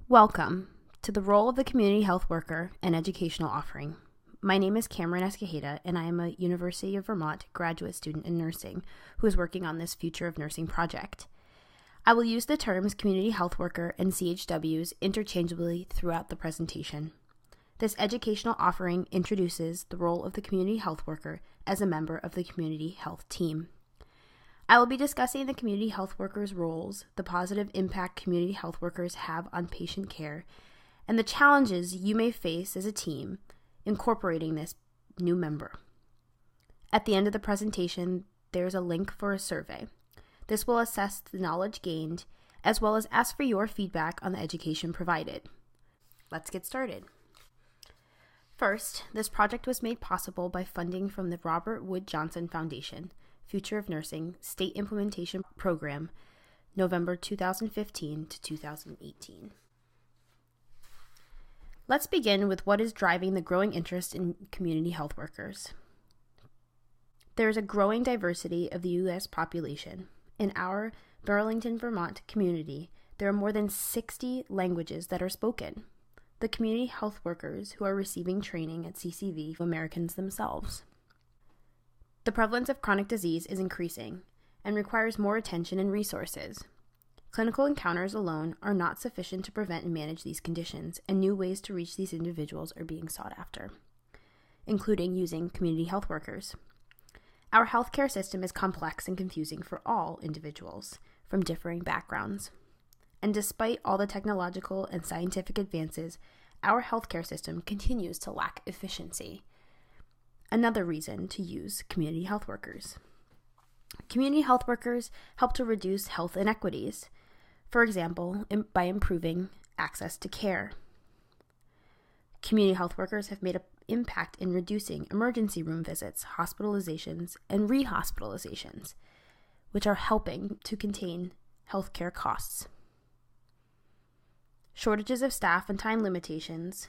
Welcome to the role of the community health worker and educational offering. My name is Cameron Escajeda, and I am a University of Vermont graduate student in nursing who is working on this Future of Nursing project. I will use the terms community health worker and CHWs interchangeably throughout the presentation. This educational offering introduces the role of the community health worker as a member of the community health team. I will be discussing the community health workers' roles, the positive impact community health workers have on patient care, and the challenges you may face as a team incorporating this new member. At the end of the presentation, there is a link for a survey. This will assess the knowledge gained, as well as ask for your feedback on the education provided. Let's get started. First, this project was made possible by funding from the Robert Wood Johnson Foundation, Future of Nursing State Implementation Program, November 2015 to 2018. Let's begin with what is driving the growing interest in community health workers. There is a growing diversity of the U.S. population. In our Burlington, Vermont community, there are more than 60 languages that are spoken. The community health workers who are receiving training at CCV are Americans themselves. The prevalence of chronic disease is increasing and requires more attention and resources. Clinical encounters alone are not sufficient to prevent and manage these conditions, and new ways to reach these individuals are being sought after, including using community health workers. Our healthcare system is complex and confusing for all individuals from differing backgrounds. And despite all the technological and scientific advances, our healthcare system continues to lack efficiency. Another reason to use community health workers. Community health workers help to reduce health inequities, for example, by improving access to care. Community health workers have made an impact in reducing emergency room visits, hospitalizations, and rehospitalizations, which are helping to contain healthcare costs. Shortages of staff and time limitations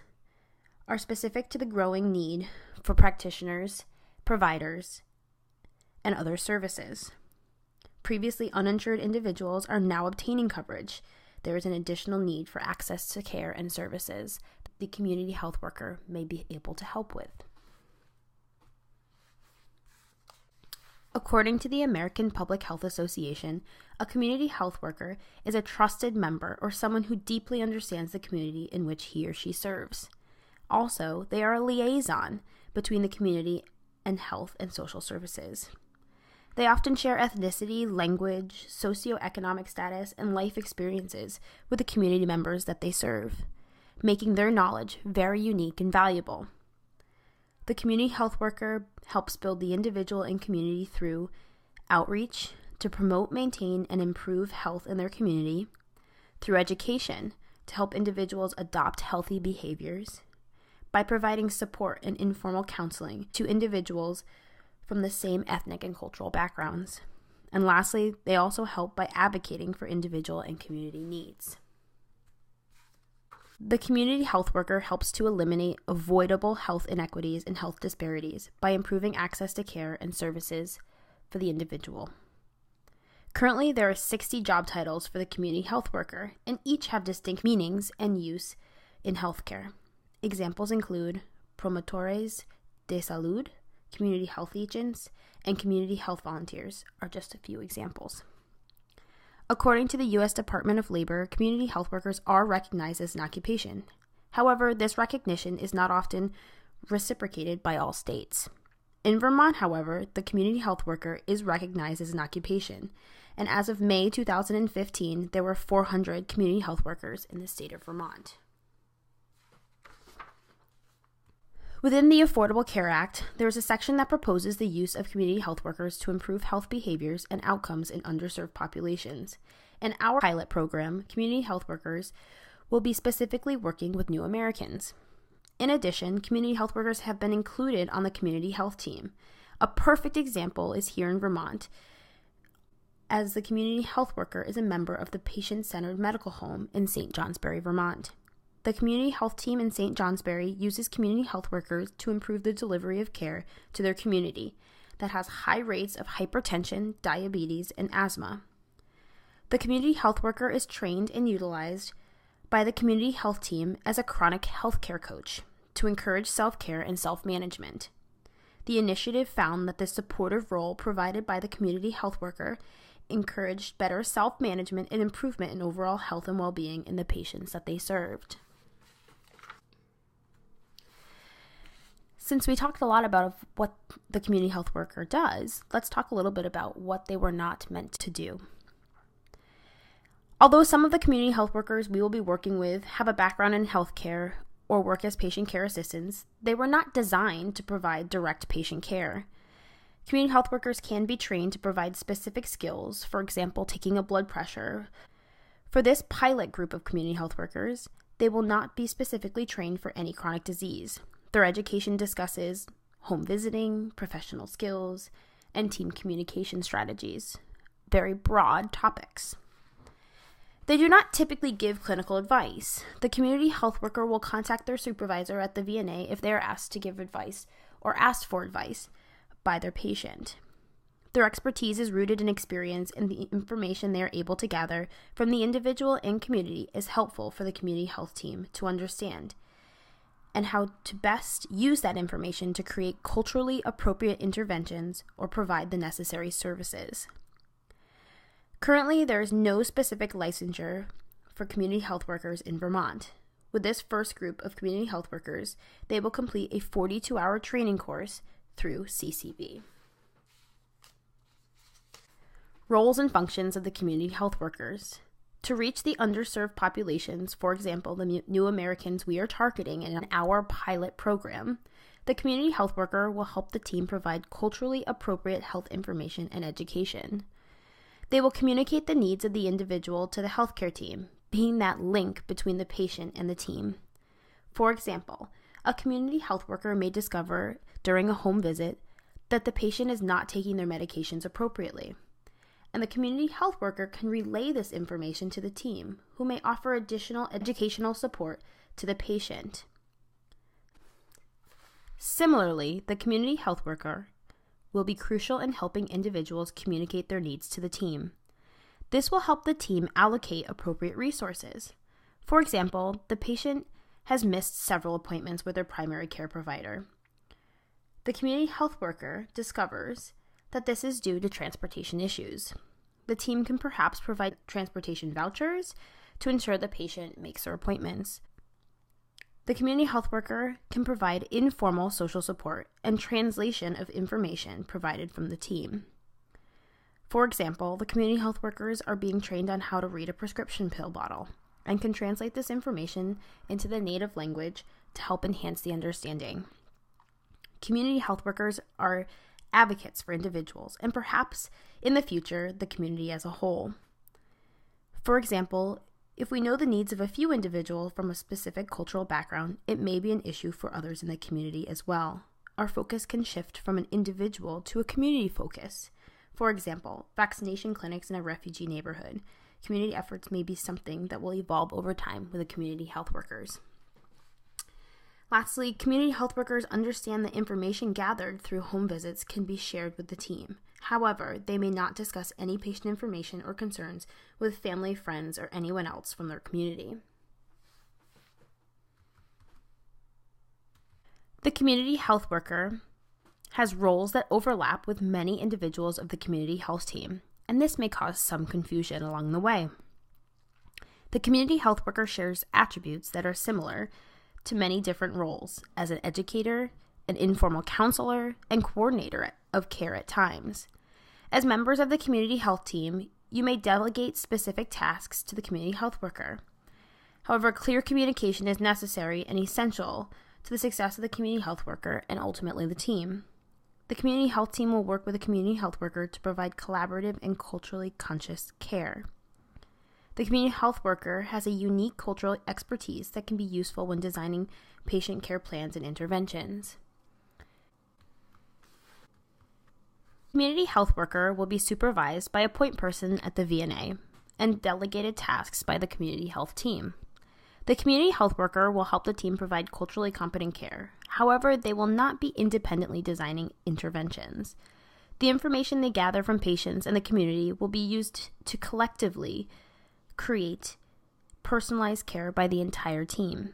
are specific to the growing need for practitioners, providers, and other services. Previously uninsured individuals are now obtaining coverage. There is an additional need for access to care and services the community health worker may be able to help with. According to the American Public Health Association, a community health worker is a trusted member or someone who deeply understands the community in which he or she serves. Also, they are a liaison between the community and health and social services. They often share ethnicity, language, socioeconomic status, and life experiences with the community members that they serve, making their knowledge very unique and valuable. The community health worker helps build the individual and community through outreach to promote, maintain, and improve health in their community, through education to help individuals adopt healthy behaviors, by providing support and informal counseling to individuals from the same ethnic and cultural backgrounds. And lastly, they also help by advocating for individual and community needs. The community health worker helps to eliminate avoidable health inequities and health disparities by improving access to care and services for the individual. Currently, there are 60 job titles for the community health worker, and each have distinct meanings and use in healthcare. Examples include promotores de salud, community health agents, and community health volunteers are just a few examples. According to the U.S. Department of Labor, community health workers are recognized as an occupation. However, this recognition is not often reciprocated by all states. In Vermont, however, the community health worker is recognized as an occupation, and as of May 2015, there were 400 community health workers in the state of Vermont. Within the Affordable Care Act, there is a section that proposes the use of community health workers to improve health behaviors and outcomes in underserved populations. In our pilot program, community health workers will be specifically working with new Americans. In addition, community health workers have been included on the community health team. A perfect example is here in Vermont, as the community health worker is a member of the patient-centered medical home in St. Johnsbury, Vermont. The community health team in St. Johnsbury uses community health workers to improve the delivery of care to their community that has high rates of hypertension, diabetes, and asthma. The community health worker is trained and utilized by the community health team as a chronic healthcare coach to encourage self-care and self-management. The initiative found that the supportive role provided by the community health worker encouraged better self-management and improvement in overall health and well-being in the patients that they served. Since we talked a lot about what the community health worker does, let's talk a little bit about what they were not meant to do. Although some of the community health workers we will be working with have a background in healthcare or work as patient care assistants, they were not designed to provide direct patient care. Community health workers can be trained to provide specific skills, for example, taking a blood pressure. For this pilot group of community health workers, they will not be specifically trained for any chronic disease. Their education discusses home visiting, professional skills, and team communication strategies. Very broad topics. They do not typically give clinical advice. The community health worker will contact their supervisor at the VNA if they are asked to give advice or asked for advice by their patient. Their expertise is rooted in experience, and the information they are able to gather from the individual and community is helpful for the community health team to understand and how to best use that information to create culturally appropriate interventions or provide the necessary services. Currently, there is no specific licensure for community health workers in Vermont. With this first group of community health workers, they will complete a 42-hour training course through CCV. Roles and functions of the community health workers. To reach the underserved populations, for example, the new Americans we are targeting in our pilot program, the community health worker will help the team provide culturally appropriate health information and education. They will communicate the needs of the individual to the healthcare team, being that link between the patient and the team. For example, a community health worker may discover during a home visit that the patient is not taking their medications appropriately, and the community health worker can relay this information to the team, who may offer additional educational support to the patient. Similarly, the community health worker will be crucial in helping individuals communicate their needs to the team. This will help the team allocate appropriate resources. For example, the patient has missed several appointments with their primary care provider. The community health worker discovers that this is due to transportation issues. The team can perhaps provide transportation vouchers to ensure the patient makes their appointments. The community health worker can provide informal social support and translation of information provided from the team. For example, the community health workers are being trained on how to read a prescription pill bottle and can translate this information into the native language to help enhance the understanding. Community health workers are advocates for individuals and perhaps in the future the community as a whole. For example, if we know the needs of a few individuals from a specific cultural background, it may be an issue for others in the community as well. Our focus can shift from an individual to a community focus. For example, vaccination clinics in a refugee neighborhood. Community efforts may be something that will evolve over time with the community health workers. Lastly, community health workers understand that information gathered through home visits can be shared with the team. However, they may not discuss any patient information or concerns with family, friends, or anyone else from their community. The community health worker has roles that overlap with many individuals of the community health team, and this may cause some confusion along the way. The community health worker shares attributes that are similar to many different roles as an educator, an informal counselor, and coordinator of care at times. As members of the community health team, you may delegate specific tasks to the community health worker. However, clear communication is necessary and essential to the success of the community health worker and ultimately the team. The community health team will work with the community health worker to provide collaborative and culturally conscious care. The community health worker has a unique cultural expertise that can be useful when designing patient care plans and interventions. Community health worker will be supervised by a point person at the VNA and delegated tasks by the community health team. The community health worker will help the team provide culturally competent care. However, they will not be independently designing interventions. The information they gather from patients and the community will be used to collectively create personalized care by the entire team.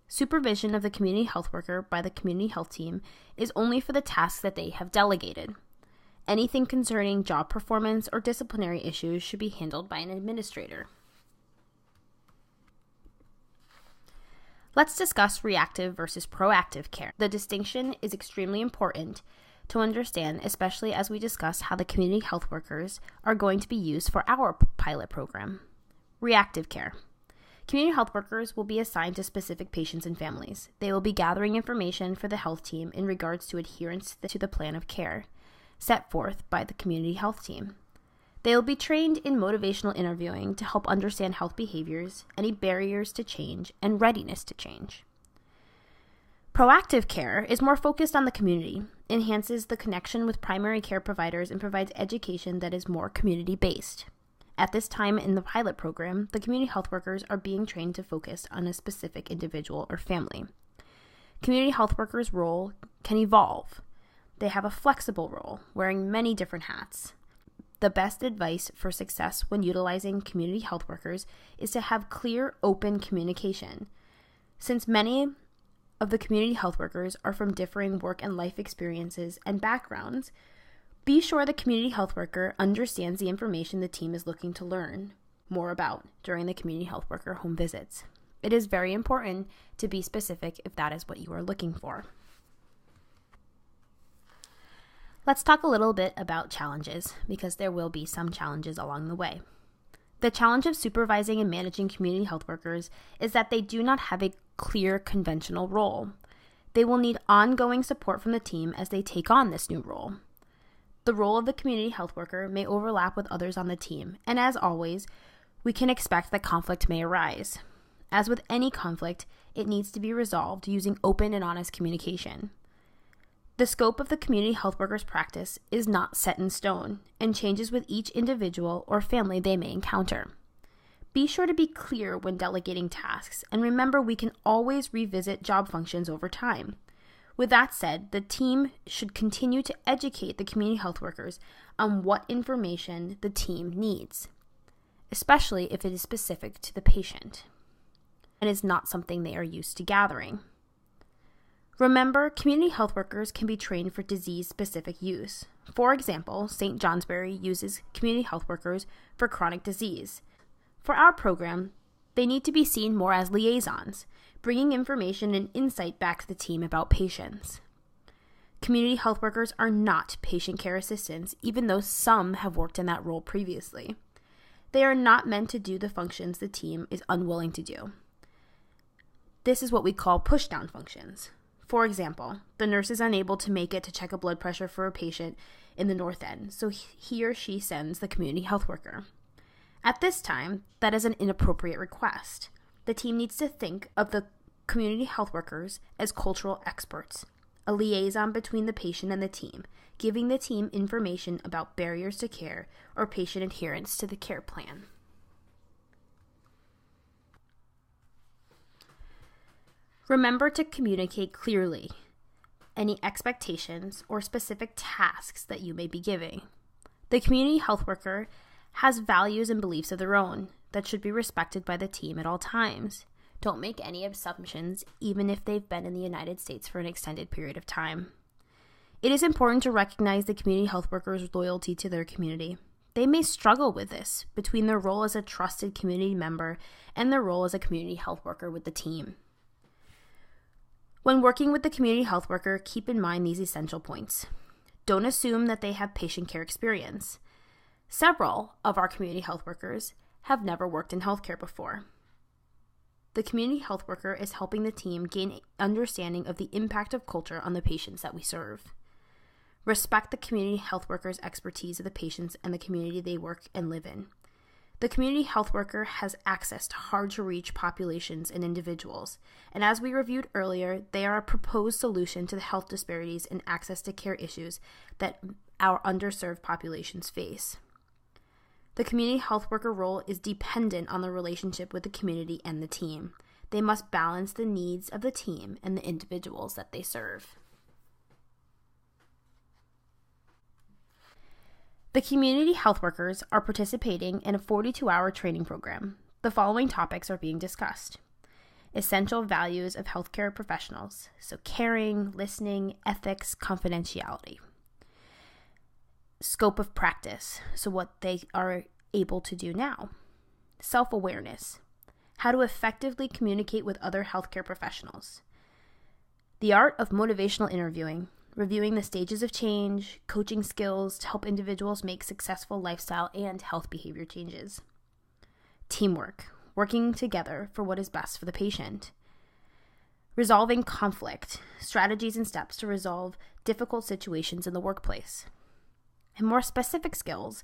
Supervision of the community health worker by the community health team is only for the tasks that they have delegated. Anything concerning job performance or disciplinary issues should be handled by an administrator. Let's discuss reactive versus proactive care. The distinction is extremely important to understand, especially as we discuss how the community health workers are going to be used for our pilot program. Reactive care. Community health workers will be assigned to specific patients and families. They will be gathering information for the health team in regards to adherence to the plan of care set forth by the community health team. They will be trained in motivational interviewing to help understand health behaviors, any barriers to change, and readiness to change. Proactive care is more focused on the community, enhances the connection with primary care providers, and provides education that is more community-based. At this time in the pilot program, the community health workers are being trained to focus on a specific individual or family. Community health workers' role can evolve. They have a flexible role, wearing many different hats. The best advice for success when utilizing community health workers is to have clear, open communication. Since many of the community health workers are from differing work and life experiences and backgrounds, be sure the community health worker understands the information the team is looking to learn more about during the community health worker home visits. It is very important to be specific if that is what you are looking for. Let's talk a little bit about challenges, because there will be some challenges along the way. The challenge of supervising and managing community health workers is that they do not have a clear conventional role. They will need ongoing support from the team as they take on this new role. The role of the community health worker may overlap with others on the team, and as always, we can expect that conflict may arise. As with any conflict, it needs to be resolved using open and honest communication. The scope of the community health worker's practice is not set in stone and changes with each individual or family they may encounter. Be sure to be clear when delegating tasks, and remember we can always revisit job functions over time. With that said, the team should continue to educate the community health workers on what information the team needs, especially if it is specific to the patient and is not something they are used to gathering. Remember, community health workers can be trained for disease-specific use. For example, St. Johnsbury uses community health workers for chronic disease. For our program, they need to be seen more as liaisons, bringing information and insight back to the team about patients. Community health workers are not patient care assistants, even though some have worked in that role previously. They are not meant to do the functions the team is unwilling to do. This is what we call push-down functions. For example, the nurse is unable to make it to check a blood pressure for a patient in the North End, so he or she sends the community health worker. At this time, that is an inappropriate request. The team needs to think of the community health workers as cultural experts, a liaison between the patient and the team, giving the team information about barriers to care or patient adherence to the care plan. Remember to communicate clearly any expectations or specific tasks that you may be giving. The community health worker has values and beliefs of their own that should be respected by the team at all times. Don't make any assumptions, even if they've been in the United States for an extended period of time. It is important to recognize the community health worker's loyalty to their community. They may struggle with this between their role as a trusted community member and their role as a community health worker with the team. When working with the community health worker, keep in mind these essential points. Don't assume that they have patient care experience. Several of our community health workers have never worked in healthcare before. The community health worker is helping the team gain understanding of the impact of culture on the patients that we serve. Respect the community health worker's expertise of the patients and the community they work and live in. The community health worker has access to hard-to-reach populations and individuals, and as we reviewed earlier, they are a proposed solution to the health disparities and access to care issues that our underserved populations face. The community health worker role is dependent on the relationship with the community and the team. They must balance the needs of the team and the individuals that they serve. The community health workers are participating in a 42-hour training program. the following topics are being discussed. Essential values of healthcare professionals, so caring, listening, ethics, confidentiality. Scope of practice, so what they are able to do now. Self-awareness, how to effectively communicate with other healthcare professionals. The art of motivational interviewing, reviewing the stages of change, coaching skills to help individuals make successful lifestyle and health behavior changes. Teamwork, working together for what is best for the patient. Resolving conflict, strategies and steps to resolve difficult situations in the workplace. And more specific skills,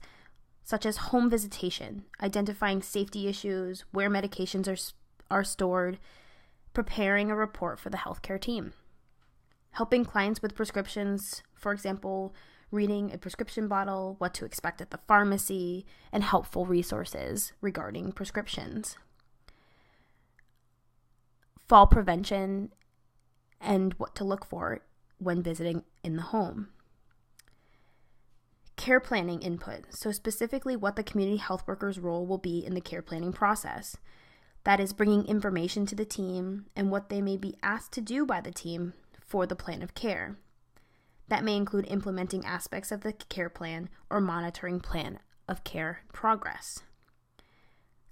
such as home visitation, identifying safety issues, where medications are stored, preparing a report for the healthcare team. Helping clients with prescriptions, for example, reading a prescription bottle, what to expect at the pharmacy, and helpful resources regarding prescriptions. Fall prevention and what to look for when visiting in the home. Care planning input, so specifically what the community health worker's role will be in the care planning process. That is bringing information to the team and what they may be asked to do by the team for the plan of care. That may include implementing aspects of the care plan or monitoring plan of care progress.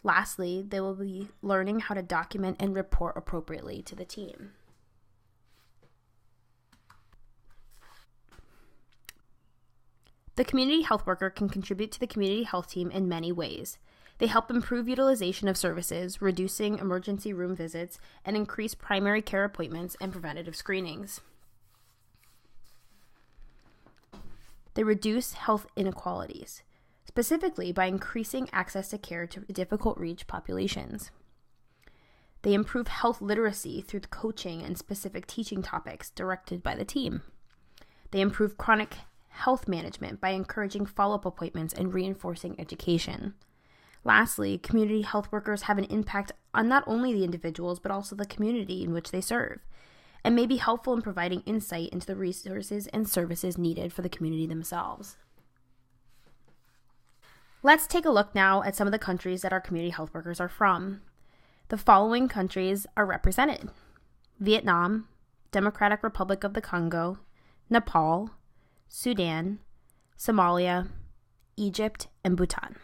Lastly, they will be learning how to document and report appropriately to the team. The community health worker can contribute to the community health team in many ways. They help improve utilization of services, reducing emergency room visits, and increase primary care appointments and preventative screenings. They reduce health inequalities, specifically by increasing access to care to difficult-to-reach populations. They improve health literacy through coaching and specific teaching topics directed by the team. They improve chronic health management by encouraging follow-up appointments and reinforcing education. Lastly, community health workers have an impact on not only the individuals, but also the community in which they serve, and may be helpful in providing insight into the resources and services needed for the community themselves. Let's take a look now at some of the countries that our community health workers are from. The following countries are represented: Vietnam, Democratic Republic of the Congo, Nepal, Sudan, Somalia, Egypt, and Bhutan.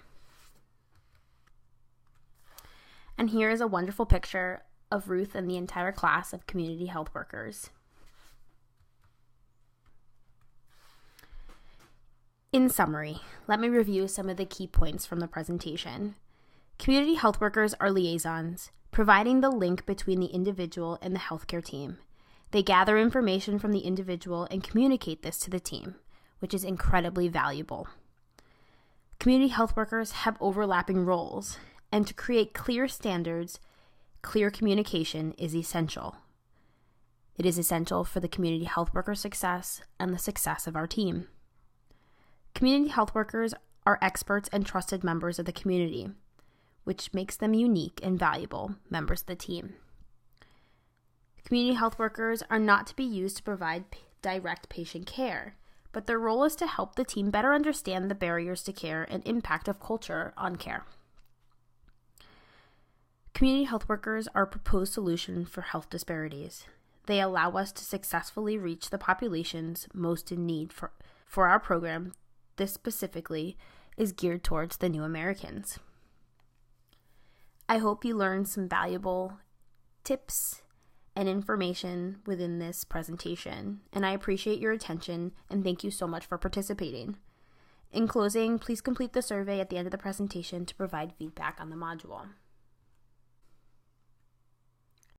And here is a wonderful picture of Ruth and the entire class of community health workers. In summary, let me review some of the key points from the presentation. Community health workers are liaisons, providing the link between the individual and the healthcare team. They gather information from the individual and communicate this to the team, which is incredibly valuable. Community health workers have overlapping roles, and to create clear standards, clear communication is essential. It is essential for the community health worker success and the success of our team. Community health workers are experts and trusted members of the community, which makes them unique and valuable members of the team. Community health workers are not to be used to provide direct patient care, but their role is to help the team better understand the barriers to care and impact of culture on care. Community health workers are a proposed solution for health disparities. They allow us to successfully reach the populations most in need for our program. This specifically is geared towards the new Americans. I hope you learned some valuable tips and information within this presentation, and I appreciate your attention and thank you so much for participating. In closing, please complete the survey at the end of the presentation to provide feedback on the module.